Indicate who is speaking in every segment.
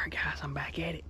Speaker 1: Alright guys, I'm back at it.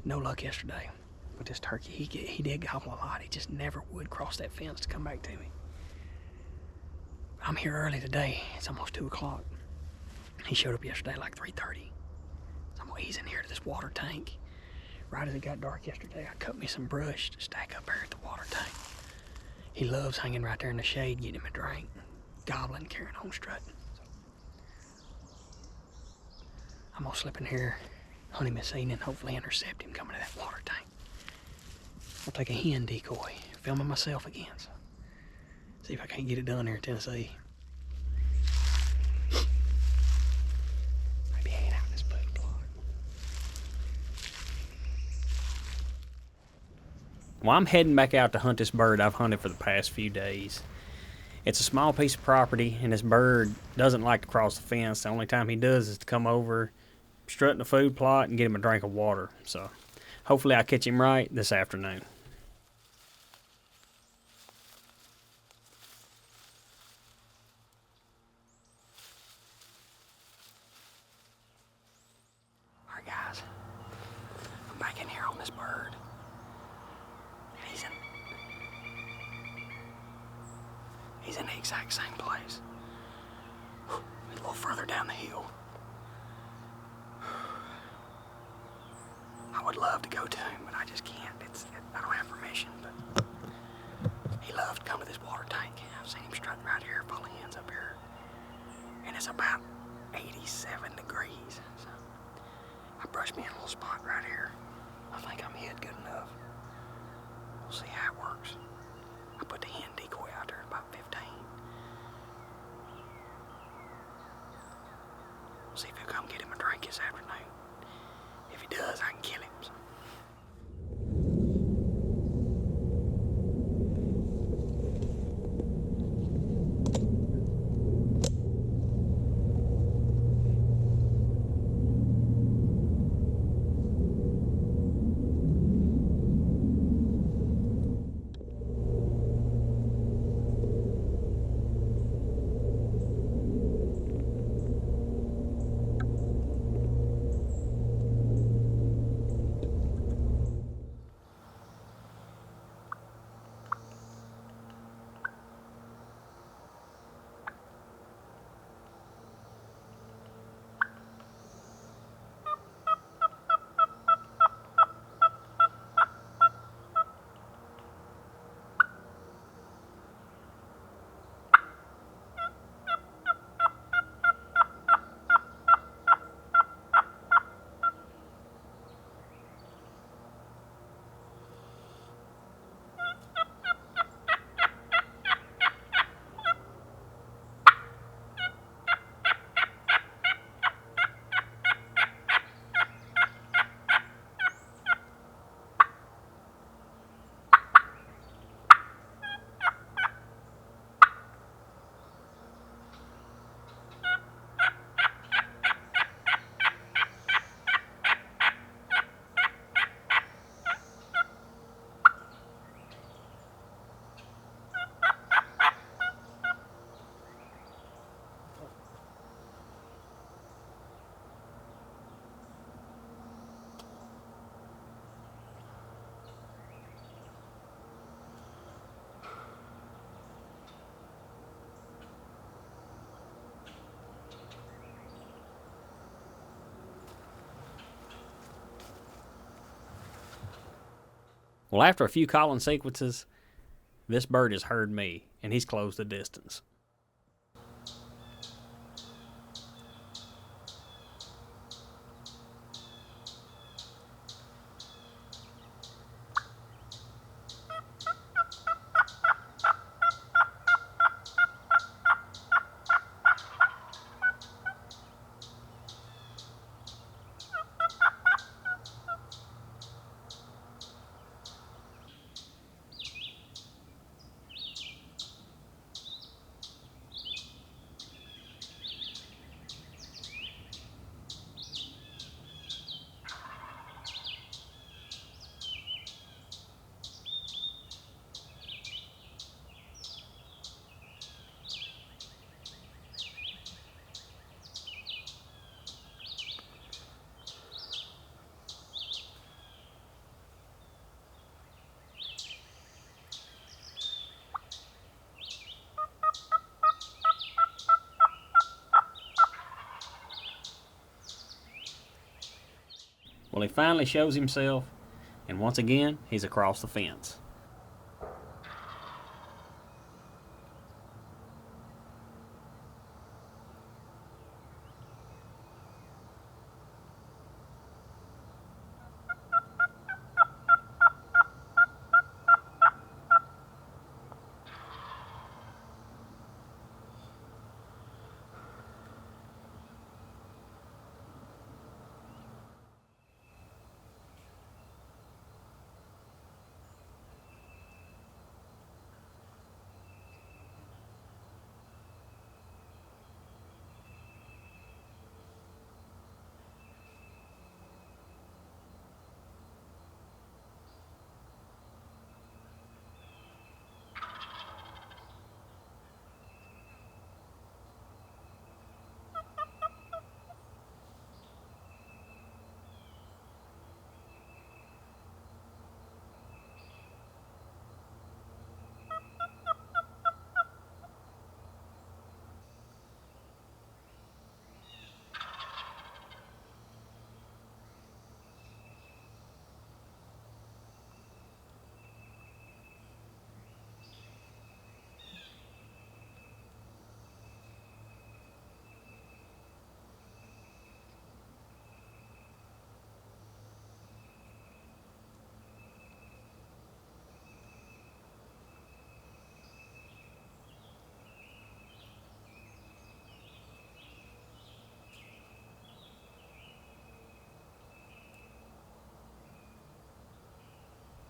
Speaker 1: No luck yesterday with this turkey. He did gobble a lot. He just never would cross that fence to come back to me. I'm here early today. It's almost 2 o'clock. He showed up yesterday like 3:30. So I'm gonna ease in here to this water tank. Right as it got dark yesterday, I cut me some brush to stack up here at the water tank. He loves hanging right there in the shade, getting him a drink, gobbling, carrying on, strutting. So I'm gonna slip in here, hunt him this evening, hopefully intercept him coming to that water tank. I'll take a hen decoy, filming myself again. So see if I can't get it done here in Tennessee. Maybe hanging out in this food plot. Well, I'm heading back out to hunt this bird I've hunted for the past few days. It's a small piece of property, and this bird doesn't like to cross the fence. The only time he does is to come over, strut in the food plot, and get him a drink of water. So hopefully I catch him right this afternoon. Alright guys, I'm back in here on this bird. And he's in the exact same place. A little further down the hill. I would love to go to him, but I just can't. I don't have permission, but he loved to come to this water tank. I've seen him strutting right here, full of hens up here. And it's about 87 degrees. So I brushed me in a little spot right here. I think I'm hid good enough. We'll see how it works. I put the hen decoy out there at about 15. We'll see if he'll come get him a drink this afternoon. If he does, I can kill him. So. Well, after a few calling sequences, this bird has heard me, and he's closed the distance. Well, he finally shows himself, and once again, he's across the fence.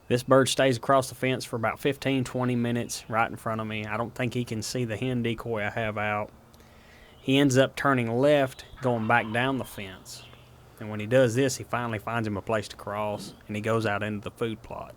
Speaker 1: This bird stays across the fence for about 15-20 minutes right in front of me. I don't think he can see the hen decoy I have out. He ends up turning left, going back down the fence. And when he does this, he finally finds him a place to cross, and he goes out into the food plot.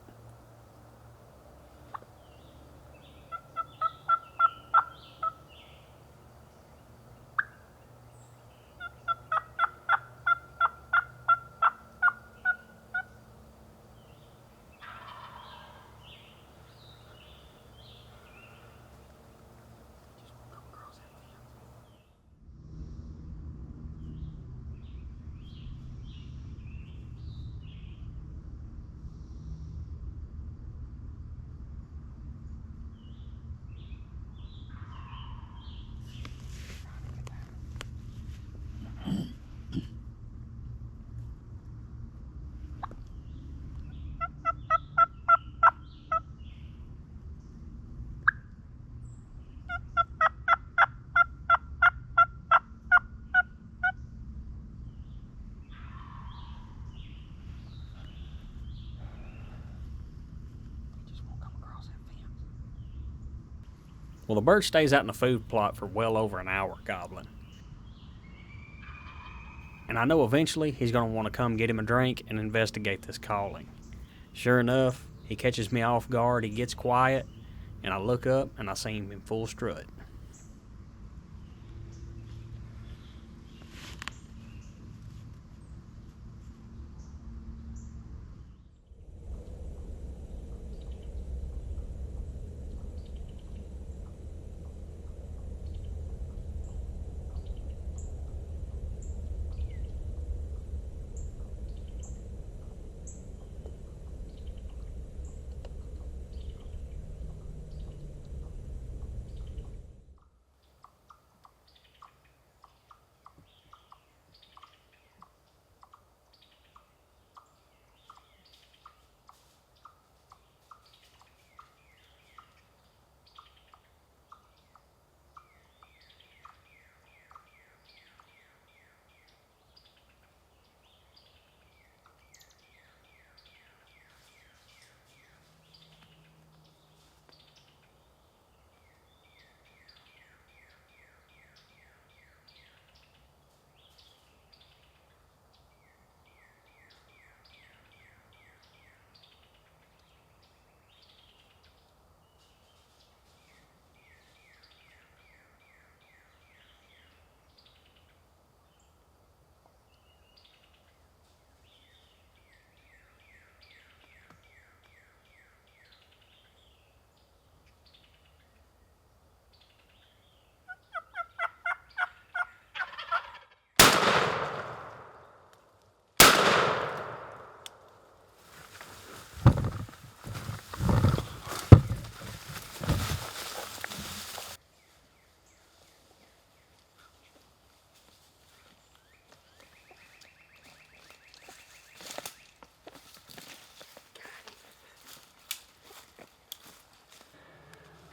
Speaker 1: Well, the bird stays out in the food plot for well over an hour gobbling. And I know eventually he's going to want to come get him a drink and investigate this calling. Sure enough, he catches me off guard, he gets quiet, and I look up and I see him in full strut.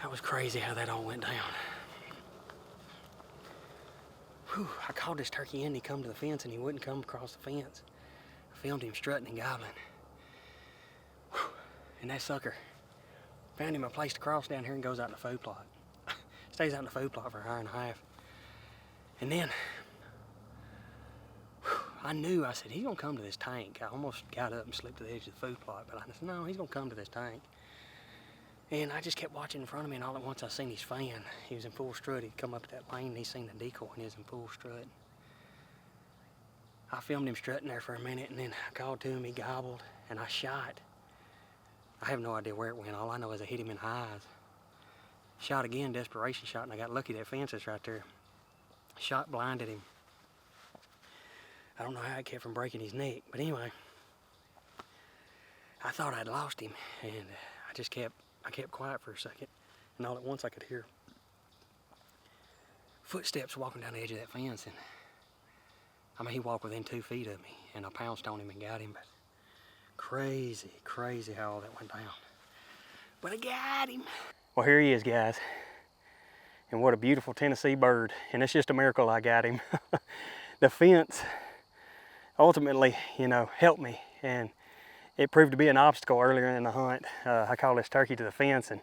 Speaker 1: That was crazy how that all went down. Whew, I called this turkey in, he come to the fence and he wouldn't come across the fence. I filmed him strutting and gobbling. Whew. And that sucker found him a place to cross down here and goes out in the food plot. Stays out in the food plot for an hour and a half. And then, I knew, I said, he's gonna come to this tank. I almost got up and slipped to the edge of the food plot, but I said, no, he's gonna come to this tank. And I just kept watching in front of me, and all at once I seen his fan. He was in full strut. He'd come up to that lane, and he seen the decoy, and he was in full strut. I filmed him strutting there for a minute, and then I called to him, he gobbled, and I shot. I have no idea where it went. All I know is I hit him in the eyes. Shot again, desperation shot, and I got lucky that fence is right there. Shot blinded him. I don't know how it kept from breaking his neck, but anyway, I thought I'd lost him, and I kept quiet for a second, and all at once I could hear footsteps walking down the edge of that fence, and I mean, he walked within 2 feet of me, and I pounced on him and got him, but crazy, crazy how all that went down. But I got him. Well, here he is, guys, and what a beautiful Tennessee bird, and it's just a miracle I got him. The fence ultimately, you know, helped me, and it proved to be an obstacle earlier in the hunt. I called this turkey to the fence, and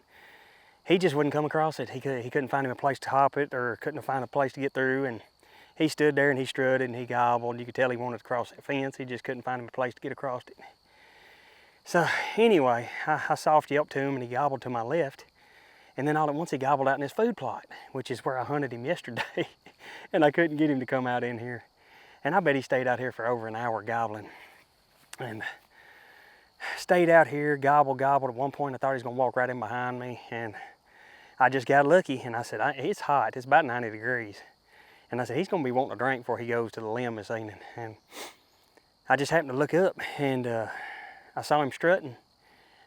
Speaker 1: he just wouldn't come across it. He couldn't find him a place to hop it, or couldn't find a place to get through, and he stood there and he strutted and he gobbled. You could tell he wanted to cross that fence. He just couldn't find him a place to get across it. So anyway, I softy up to him and he gobbled to my left, and then all at once he gobbled out in his food plot, which is where I hunted him yesterday, and I couldn't get him to come out in here. And I bet he stayed out here for over an hour gobbling. And stayed out here, gobbled. At one point I thought he was gonna walk right in behind me, and I just got lucky, and I said, it's hot, it's about 90 degrees. And I said, he's gonna be wanting a drink before he goes to the limb this evening. And I just happened to look up, and I saw him strutting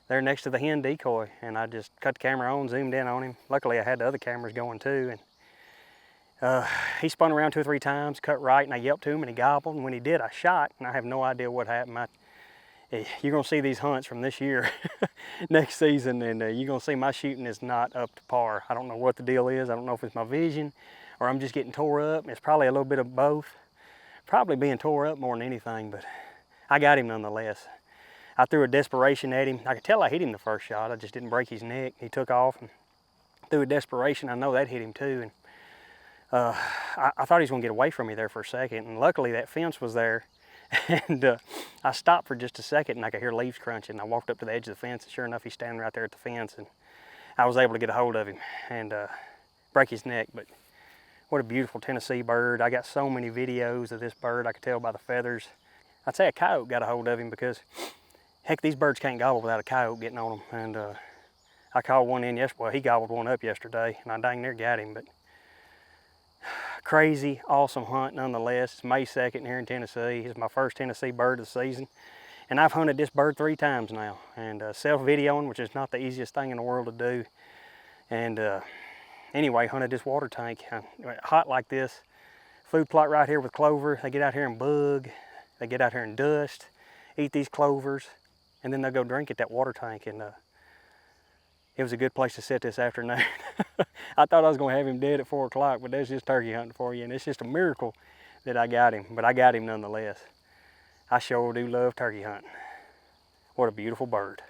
Speaker 1: there next to the hen decoy, and I just cut the camera on, zoomed in on him. Luckily I had the other cameras going too, and he spun around 2 or 3 times, cut right, and I yelped to him, and he gobbled, and when he did, I shot, and I have no idea what happened. You're gonna see these hunts from this year next season, and you're gonna see my shooting is not up to par. I don't know what the deal is. I don't know if it's my vision or I'm just getting tore up. It's probably a little bit of both. Probably being tore up more than anything, but I got him nonetheless. I threw a desperation at him. I could tell I hit him the first shot. I just didn't break his neck. He took off and threw a desperation. I know that hit him too. And I thought he was gonna get away from me there for a second, and luckily that fence was there. And I stopped for just a second, and I could hear leaves crunching. I walked up to the edge of the fence, and sure enough, he's standing right there at the fence, and I was able to get a hold of him and break his neck. But what a beautiful Tennessee bird. I got so many videos of this bird. I could tell by the feathers. I'd say a coyote got a hold of him, because heck, these birds can't gobble without a coyote getting on them. And I called one in yesterday. Well, he gobbled one up yesterday, and I dang near got him. But crazy, awesome hunt nonetheless. It's May 2nd here in Tennessee. It's my first Tennessee bird of the season. And I've hunted this bird 3 times now. And self-videoing, which is not the easiest thing in the world to do. And anyway, hunted this water tank. Hot like this. Food plot right here with clover. They get out here and bug. They get out here and dust. Eat these clovers. And then they'll go drink at that water tank. And it was a good place to sit this afternoon. I thought I was gonna have him dead at 4 o'clock, but that's just turkey hunting for you, and it's just a miracle that I got him, but I got him nonetheless. I sure do love turkey hunting. What a beautiful bird.